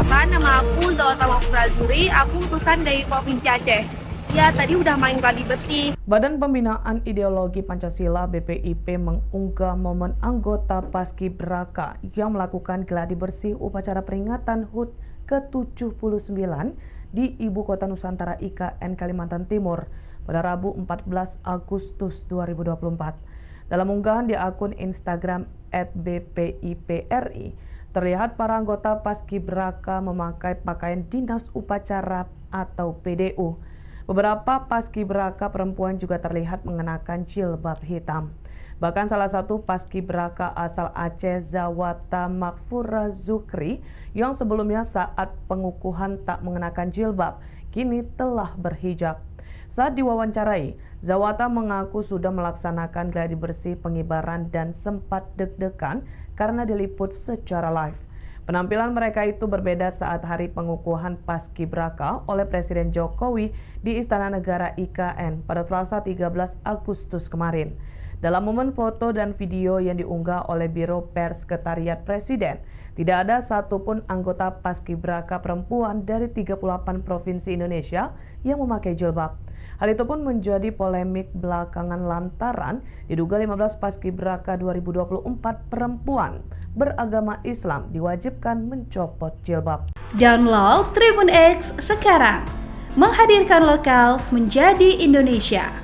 perkenalkan, nama aku Zawata Mahfurazuri, aku utusan dari Provinsi Aceh. Ya, tadi udah main gladi bersih. Badan Pembinaan Ideologi Pancasila (BPIP) mengunggah momen anggota Paskibraka yang melakukan gladi bersih upacara peringatan HUT ke-79 di Ibu Kota Nusantara IKN Kalimantan Timur pada Rabu 14 Agustus 2024. Dalam unggahan di akun Instagram @bpipri, terlihat para anggota Paskibraka memakai pakaian dinas upacara atau PDU. Beberapa paskibraka perempuan juga terlihat mengenakan jilbab hitam. Bahkan salah satu paskibraka asal Aceh, Zawata Mahfurazuri, yang sebelumnya saat pengukuhan tak mengenakan jilbab, kini telah berhijab. Saat diwawancarai, Zawata mengaku sudah melaksanakan gladi bersih pengibaran dan sempat deg-degan karena diliput secara live. Penampilan mereka itu berbeda saat hari pengukuhan Paskibraka oleh Presiden Jokowi di Istana Negara IKN pada Selasa 13 Agustus kemarin. Dalam momen foto dan video yang diunggah oleh Biro Pers Sekretariat Presiden, tidak ada satupun anggota Paskibraka perempuan dari 38 provinsi Indonesia yang memakai jilbab. Hal itu pun menjadi polemik belakangan lantaran diduga 15 Paskibraka 2024 perempuan beragama Islam diwajibkan mencopot jilbab. Download Tribun X sekarang, menghadirkan lokal menjadi Indonesia.